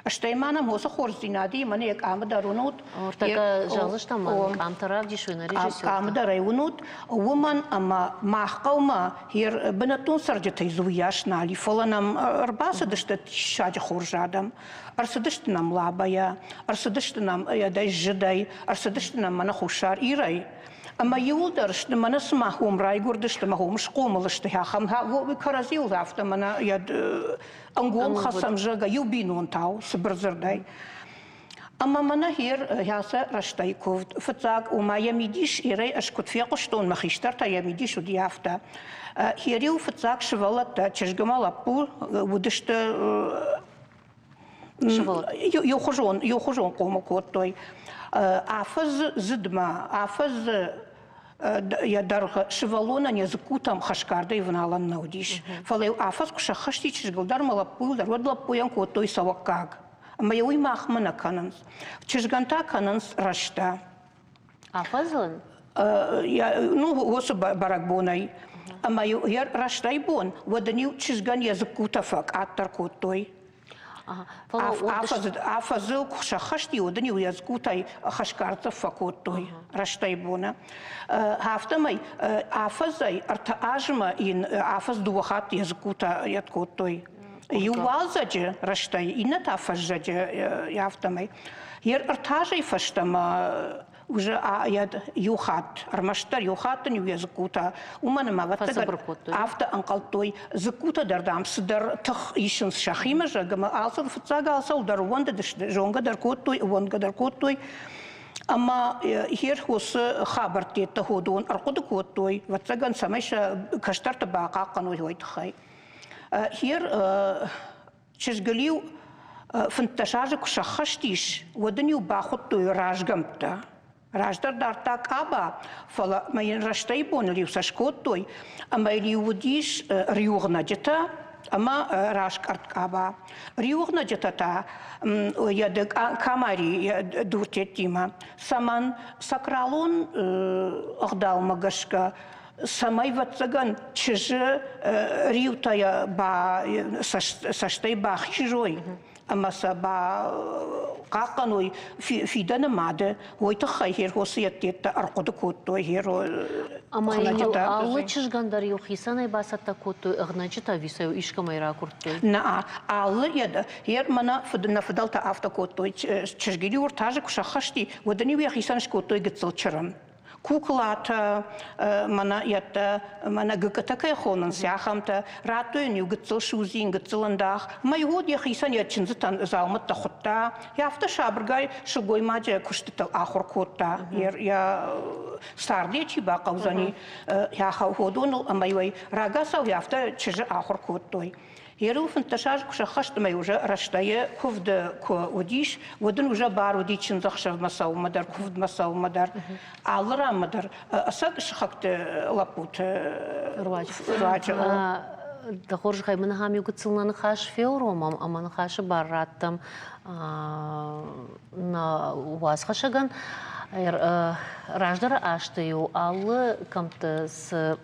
اشتري مانم هوسا خورزينادي من يك آمدارونوت ورتاقا جالشتا من كامتراف دي شوينا ريجيسيوتا آمدارونوت ومن اما ماخقوما هير بنتون سرجتي زوياش نالي فلنم رباسة دشتت شاج خورجادم أرسدشتنام لابايا أرسدشتنام يداي جداي أرسدشتنام من خوشار إيراي أما يولدرش من اسمهم راي قردشت ما هو مش قوملشت ها خم ها كرازيو ذافت من يد أنقوم خصم جاga يبينون تاو سبرزرداي أما من هير هاسا رشتاي كوفد فتاق وما يميديش إيراي أشكت في قشتون مخيشتر تا يميديش وديافتا هيريو فتاق شغلت تشجمال أبو ودشت يخرجون قوم كوتوي عفز زدما عفز يدرغ شفالونا نزكوتام خشكاردي فنالان نوديش فلو عفز كشخشتي تشغل دار ملابو در ود لابويان كوتوي سوكاغ اما يوي ماخمنا كاننس تشغانتا كاننس رشتا عفزن ну هوس баракбонай اما يو رشتاي بون ودنيو تشغان يزكوتا فك اتر كوتوي عفزو خشخشتي ودني ويزكوتاي خشكارت فكوتوي رشتايبونا هافتماي عفزاي ارتاجما ان عفز دوخات يزكوتا يتكوتوي يوالزج رشتاي ان تافجج يافتماي هير ارتاجي فشتما уже яд юхат армаштар юхатын юязкута умана маваттар авто анкалтой закута дардам сдар тх ишин шахима жагама алсал фцага алсал дар вонда жонга дар коттой вонга дар коттой ама хер хос хабар тетта ходон арқуд коттой ватсаган самайша каштарта бақа каной хойтхай هير تشغليو فانتشاج كشخشتيش ودنيو باخدتو راجمتا راجدر دارتاك ابا فلا ما ينرشتي بون ليو سشكوتوي اما ليو ديش ريوغنا جتا اما راشكارت ابا ريوغنا جتا تا يدك كاماري دورتيما سمان ساكرالون اغداو مغشكا самай ватсаган чижи риутая ба саштай ба хижой амаса ба каканой фидана маде ойта хайер хосиятта арқоды коттой херо ама аллы чижгандар юхисанай басатта коттой игначита висаю ишкамай ракурттой на аллы яда хер мана фдалта автокоттой чижгили уртажи кушахашти водани вихисанш коттой гцелчарам куклата мана ятта мана гкатакай хонан сяхамта ратуен югцел шузин гцеландах майгод яхисан ячинзтан залматта хотта яфта шабргай шугой маджа куштитал ахор котта я стардечи ба qauzani я ходон амайвай рагасав яфта чижи ахор коттой Еру фанташаж кушахашт май уже раштае ковд ко одиш воден уже бар одичин захшав масау мадар ковд масау мадар алра мадар асад шахакт лапут руач да хорж хай мен хам югцылнаны хаш феуромам аман хаш бараттам на вас хашаган раждара аштаю аллы камты с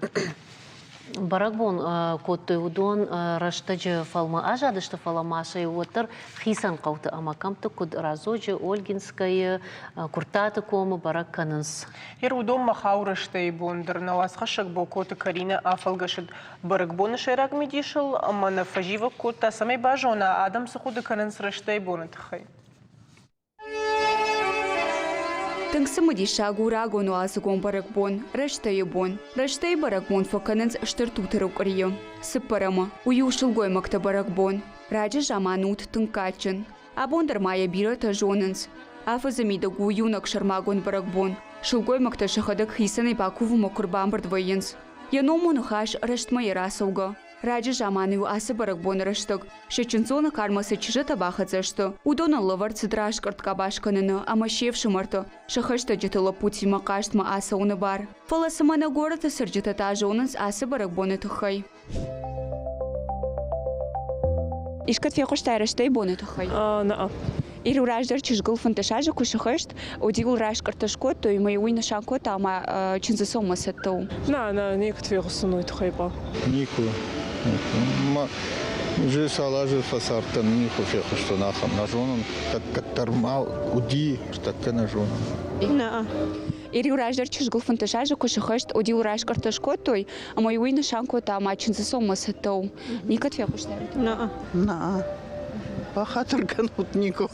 барагбон коттой удон раштаджи фалма ажадышты фаламашай отыр хисан қауты амакамты куд разоджи ольгинская куртаты комы барак канынс. Ир удон махаурыштай бондыр навасхашак бо коты Карина афалгашыд барагбоны шайрак медишыл, амана фажива кота самай бажона адам сахуды канынс раштай бонытхай. Тыңсымыди шагу рагону азыгон баракбон, раштай бон. Раштай баракбон факанынс штыртутыру крио. Сыпарама, уюшылгой макта баракбон. Раджа жаманут тынкачын. Абондар мая бира тажонынс. Афазамида гуюнак шармагон баракбон. Шылгой макта шахадак хисаны бакуву макурбан бардвайынс. Яному нахаш раштмай расауга. Раджа жаманю асы баракбон раштаг. Шечинцона кармасы чижа табахацашты. Удона лавар цидраш карткабашканына, ама шевши марта. Шахашта житала пути макаштма аса уны бар. Фаласымана гората сырджита тажонынс асы баракбоны тахай. Ишкат фехоштай раштай боны тахай. На. Иру раждар чижгыл фанташажа кушахашт, одигул раш карташкот, то и мои уйна шанкот, ама чинзасома саттау. На, некот фехосуной тахайба. Нику. Же салажи фасартан ниху фехошто нахам нажонан, как тарма уди, штакка нажонан. На. Иру раждар чижгыл фанташажа кушахашт, одигул раш карташкот, то и мои уйна шанкот, ама чинзасома саттау. Никот фехоштай. На. Бахатырган утнику.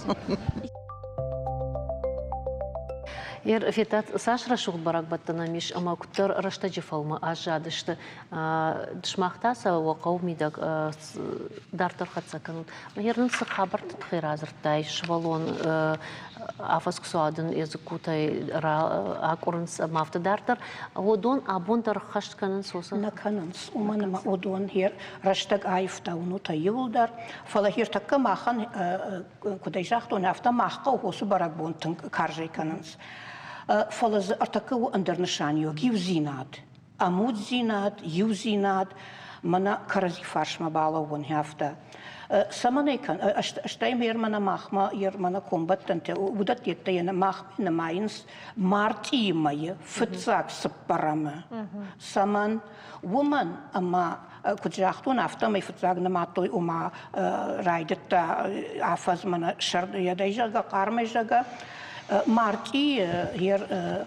Ер фетат сашра шуғ барак баттана миш, ама күттер раштаджи фалма ажадышты. Дышмақтаса уақау мидаг дартар қатса канут. Ернің сы қабар тұтқир азыртай, швалон афас күсуадын езікутай акурынс мафты дартар. Одон абондар қашт канын сосын? На канынс. Уманыма одон хер раштаг айфта унута юлдар. Фала хер такка махан кудай жақтон афта маққа уғысы барак бонтын каржай канынс. Фалаз артакау андернышанью гивзинат, амудзинат, юзинат, мана карази фаршма бала вон хафта. Саманайкан, аштайм ермана махма ермана комбаттанте, удат етта яна махма майнс мартимая фыцак саппарама. Саман woman ама куджахтун афта май фыцак наматой ума райдетта афаз мана шард ядайжага кармайжага. Марки hier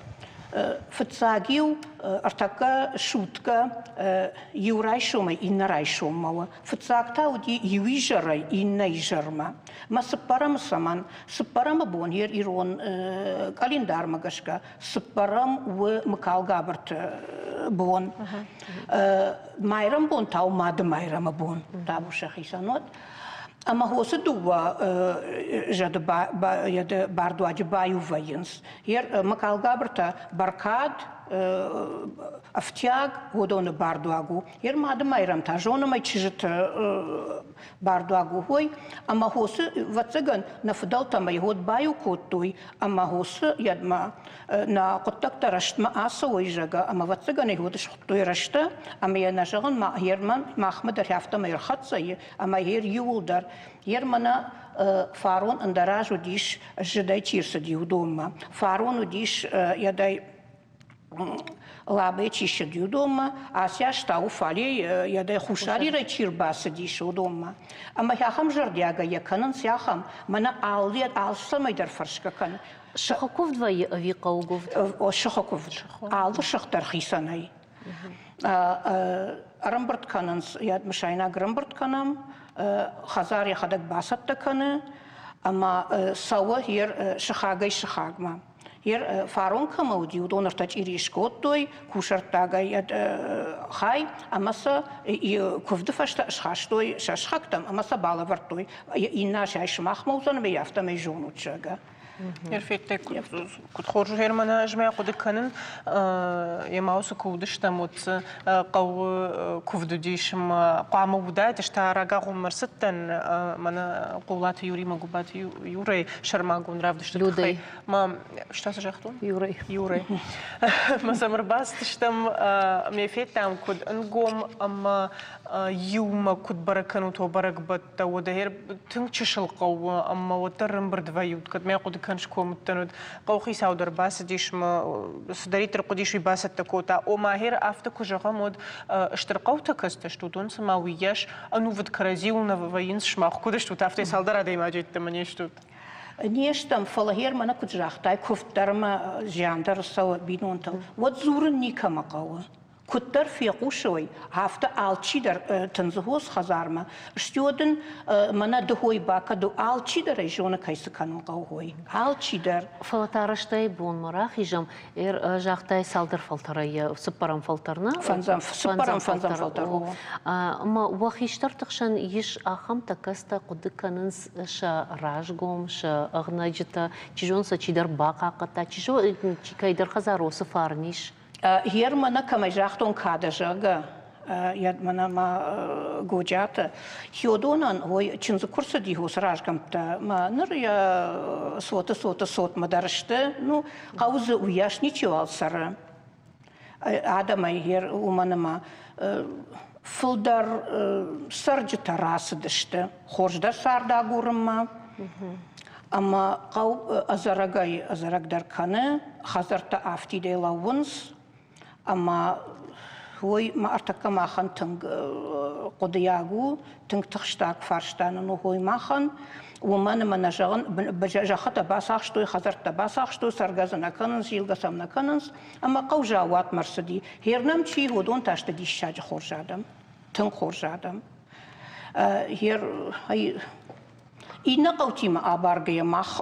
фыцагиу артака шутка юрай шома иннарай шомава фыцакта уди юижарай иннай жарма ма сыпарам саман сыпарам бон hier ирон календар магашка сыпарам у макал габарт бон майрам бон тау мад майрам бон табу шахисанот Ама хосы дуа жады бардуаджи баю вайынс. Ер макал габарта баркад افتیاگ ودون باردواگو یر مادم ایرم تا جون ما چیزت باردواگو هوی اما هوس واتسگن نفدال تا یهود بایو کوتوی اما هوس ید ما نا قطک ترشت ما آسوی جگا اما واتسگن یهودش خطوی رشته اما یر نشغل ما هیر من محمد در هفته ما خط زی اما هیر یول در یر منا فارون اندراج و دیش جدای چیرس دیو دوما فارون و دیش یدای لابه چیش دیو دوما آسیاش تاو فالی یدای خوشاری را چیر باس دیش دوما اما هم جردیاگا یکنن سیاهم منا آلیت آلسمای در فرش کن شخکوفت وی قوگوفت شخکوفت آل شخ ترخیصانی رمبرت کننس یاد مشاینا رمبرت کنم خزاری خدک باست کنه اما سوا هیر شخاگی شخاگ ما هیر فارون که موجود دونر تجیریش کود دوی کوشر تاگی خای اما سا کفد فشت اشخاش دوی شخاگتم اما سا بالا ورد دوی این ناشایش مخ موزن بیافته میجونو چگه Ерфетте куд хоржу хермана жмя куды канын ямаусу кудышта мут кау кувдудишим кама удайт шта рага гумарсыттан мана кулат юри магубат юрей шармагун равдышты Людей. Ма что за жахтун Юрей ма самарбастыштам мефеттам куд нгом ама юма куд баракану то баракбат ودهير تنشل قو أما وترم بردفايود قد ما يقود كانش كوم تنود قوخي ساودر باس ديش ما صدريت رقديش باس التكوتا أو ماهر أفتكو جغمود اشترقوا تكستشتودون سماوياش أنو فد كرازيونا وينس شماخ كودش تو تفتي سالدرا ديما جيت تمنيشتود نيشتم فلاهير منا كنت جاختاي كفترما جاندر سوا بينونتل وتزورن نيكا مقاوة كتر في قوشوي هفته آلچی در تنزهوز خزارما اشتودن منا دهوی باکا دو آلچی در ایجون کیس کنن قوهوی آلچی در فلتارشتای بون مراخی جم جاختای سالدر فلترای سپرم فلترنا سپرم فلتر اما وخیشتر تخشن یش آخم تکستا قد کننس شا راجگوم شا اغناجتا چیجون سا چی در باقا قطع چیجو چی کای در خزارو سفارنیش هیر منا کمی جاختون کادجاگا یاد منا ما گوجات هیودونان وی چنز کورس دیوس راجگم تا ما نریا صوت مدرشته نو قوز ویاش نیچوال سر آدمای هیر ومنا ما فلدر سرجت راس دشته خوش در ساردا گورم ما اما قو ازرق در کنه خزرت آفتی دیلاونس اما هوی ما ارتکا ماخن تنگ قدیاگو تنگ تخشتاک فرشتان نو هوی ماخن ومن من جغن بجاخت باساخشتوی خزرت باساخشتو سرگزن نکننس یلگسم نکننس اما قو جاوات مرسدی هیرنم چی هودون تاشت دیشاج خورجادم تنگ خورجادم هیر اینا قوتی ما آبارگی ماخ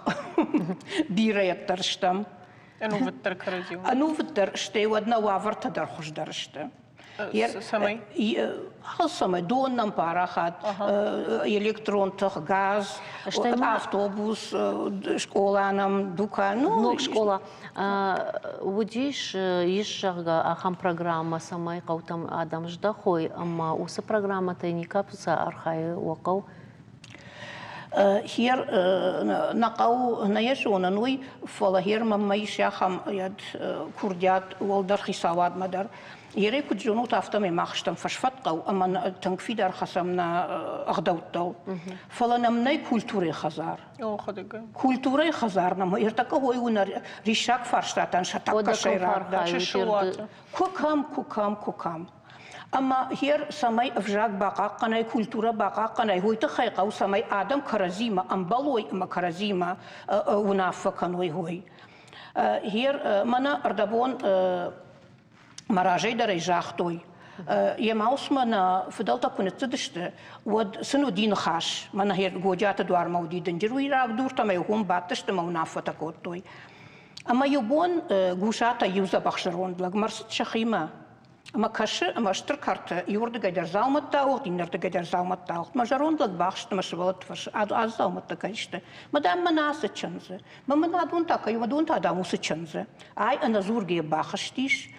بیرایت درشتم أنو فتر كرازيو أنو فتر شتي ودنا وافرت در خوش درشته سماي سماي دون نمبارا خد إلكترون تخ غاز أوتوبوس شكولانم دكان نوك شكولا وديش يشغل أخم программа самай قوتم آدم جدخوي أما وس программа تانيكا بس أرخاي وقو هير نقاو نيشون نوي فلاهير ما يشيخم يد كرديات والدر خساوات مدر يري كجنو تافتم ماخشتم فشفتقو اما تنكفي در خصمنا اغدوتو فلنمني كولتوري خزار كولتوري خزار نم يرتكو هو ونر ريشاك فرشتاتن شتاك شيرار كوكام اما هير سماي افجاك باقا قناي كولتورا باقا قناي هو تخيقا وسماي آدم كرزيما امبالوي اما كرزيما ونافقا هوي هير منا اردبون مراجع دري جاختوي يماوس منا فضلتا كنت تدشت ود سنو دين خاش منا هير جوجات دوار مودي دنجروي راك دورتا ما يهم باتشت ما ونافتا كوتوي اما يبون جوشاتا يوزا بخشرون بلغ مرست شخيمه Ama kaşı ama ştır kartı yurdu kadar zalmat dağıt, inerde kadar zalmat dağıt. Majarondak bağıştı maşıvalat var. Az zalmat da kayıştı. Madam manası çanzı. Mamadun takayı madun tadamusu çanzı. Ay ana zurgiye bağıştış.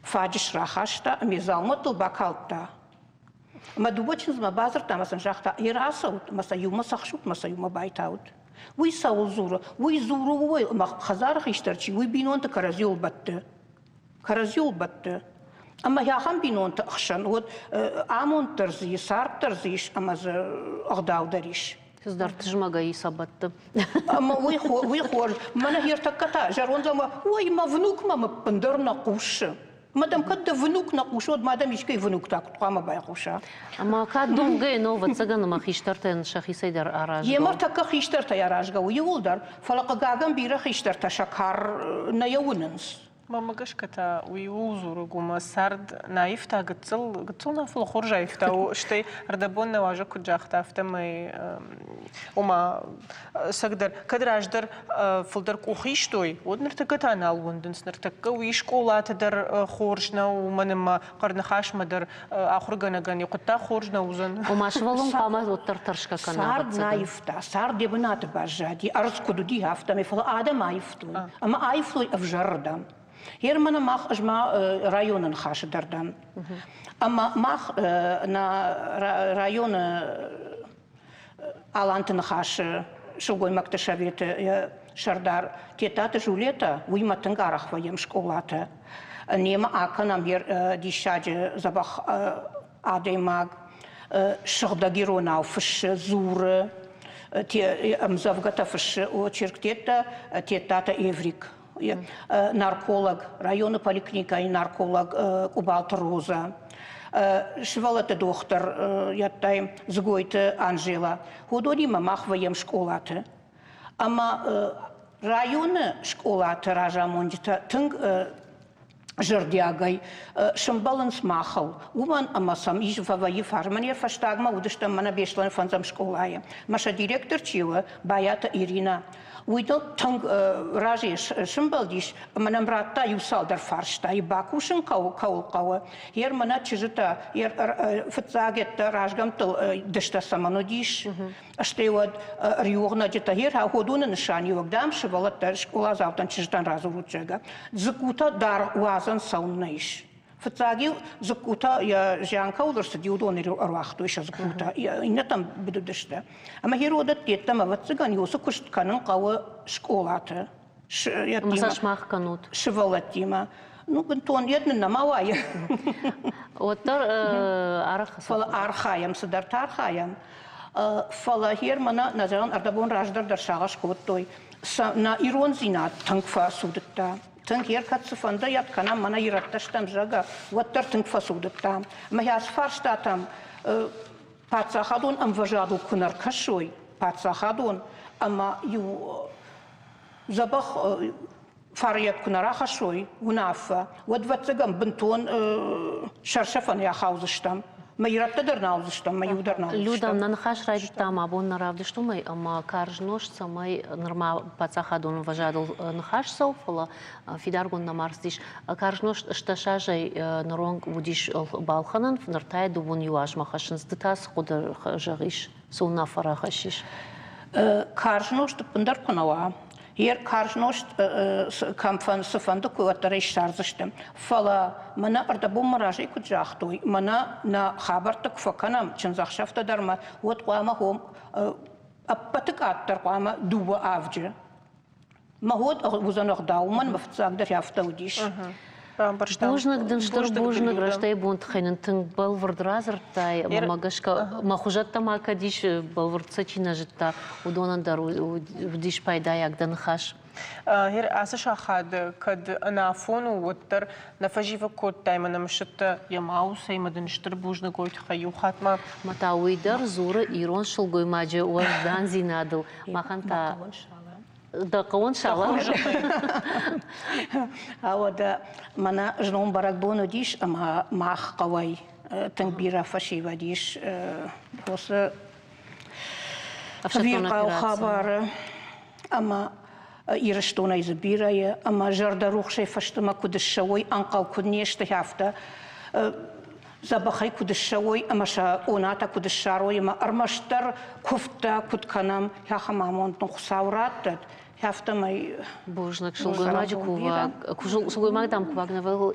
Faciş rahaşta mi zalmat bakalta. Ama duvaçınız ma bazır tamasın şahta irasavut masa yuma saxşut masa yuma baytavut. Uy savul zuru, uy zuru uy ma khazar khishtarchi, uy binon ta karazyol battı. Karazyol battı. Ama ya ham binon ta khshan, вот amon tarzi, sar tarziş ama z agdavdariş. Sizler tijmagayı sabattı. Ama uy khor, mana hirtakata, jarон zama, uy ma vnuk ma pandırna kuş. Madam kadda vnuk na kuşod, madam işkay vnuk tak, tuqama bay kuşa. Ama kad dumgay no vatsagan ma khishtarten shahisaydar araj. Yemar takka khishtarta yarajga, uy yoldar, falaqa gagan bira khishtarta shakar na yawunans. Мамагашката уиузуру гума сард наифта гцл на фул хоржаифта у штай ардабон наважа куджахта автамай ума сагдер кадраждер фулдер кухиштой однертагата налунденс нертакка уи школатдер хоржна у манема карнахашмадер ахурганаган юқта хоржна узан умашвалун кама оттартаршка кана сард наифта сард дебнат бажади арскудуди автами фул адам аифту ама аифлой авжардан Hier man mag als ma rajonen gaan daardan. Maar mag na rajonen alanten gaan шогой макта шавете шардар тетата жулета уйма тангарах воем школата. Нема аканам ер дишаджи забах адемаг шагдагирона фш зур те амзавгата фш очерктета тетата еврик. Нарколог, районная поликлиника и нарколог Кубалта Роза. Швалата доктор, я там сгойта Анжела. Худони мамахваем школата. Ама районная школата ражамондита тынг жирдягай шамбаланс махал. Уман амасам ижваваи фарманер фаштагма удыштам мана бешлан фанзам школая. Маша директор чила Баята Ирина. Уйдал танг ражеш шамбалдиш манам ратта юсал дар фаршта и бакушин кау. Ер мана чижита ер фцагет ражгам тыл дышта саманодиш. Штевад риогна джета ер ходуна нишани вагдам швалат школа завтан чижитан разуручага. Закута дар уазан сауннаиш. Фцаги закута я жанка удырса диудонери арвахту иша закута. Инна там бидудышта. Ама херодат теттама ватсыган юсы куштканын кавы школаты. Масашмах канут. Швалатима. Ну, бентон едны намавай. Оттар арх. Фала архаям, садарта архаям. Фала хер мана назаран ардабон раждар даршага шкоттой. На ирон зинат тангфа судытта. Тынк ер катсыфанда яткана мана иратташтам жага. Ваттар тынк фасудыттам. Махяс фарштатам пацахадон амважаду кунар кашой. Пацахадон ама ю забах фарият кунара хашой унафа. Вадватсагам бентон шаршафан я хаузыштам. ما يرتدر ناوزشتم ما يودر ناوزشتم. Людям на нахаш райд там абон наравды что мы, ама каржнош самай норма пацахадон важадл нахаш софала фидаргон на марсдиш каржнош шташажай наронг будиш балханан нартай дубун юаш махашин статас кудер жагиш сулна фарахашиш. Каржнош тпындар кунава. Hier karşınoş kampanya sıfanda kuvvetleri işarzıştım. Fala mana arda bu marajı kucaktoy. Mana na habertak fakanam çınzakşafta darma. Ot qama hom appatık attar qama duva avcı. Mahot uzanıq dauman maftsagdar yafta udiş. Бужнак дынштыр бужнак раштай бунт хайнын тың балвард разыртай мамагашка махужатта макадиш балвардца чинажитта удонандар удиш пайдаяк дынхаш. Хер асыш ахад кад нафону уттар нафажива кот таймана мшытта ямау саймадын штыр бужнак ойт хаю хатма. Мата уйдар зура ирон шылгой маджа уаздан зинадыл маханта. Да, кон шала. А вот мана жном баракбону диш, ама мах кавай тангбира фашива диш. После виркау хабар, ама ирштона избирая, ама жарда рухшей фаштама кудышавой анкал куднешта хафта. Забахай кудышшауй, амаша оната кудышшаруй, ма армаштар кофта кудканам, яхамамонтун хусаураттат, яфтамай... Божнак, шулгоймаджи кувак, шулгоймаг дам кувак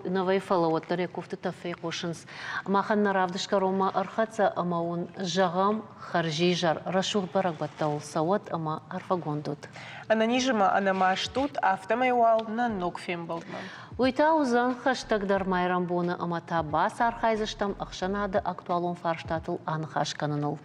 навай фалават, наре кофта тафей кошенс. Махан наравдышка рома архаца, ама он жагам харжижар, рашух барак баттаул сават, ама арфагондут. Ананижима анамаштут, автомайуал на ногфем болдман. Уйта узан хаштаг дармайрам боны, ама та бас архайзыштам, ақшанады актуалун фарштатыл анхашканынул.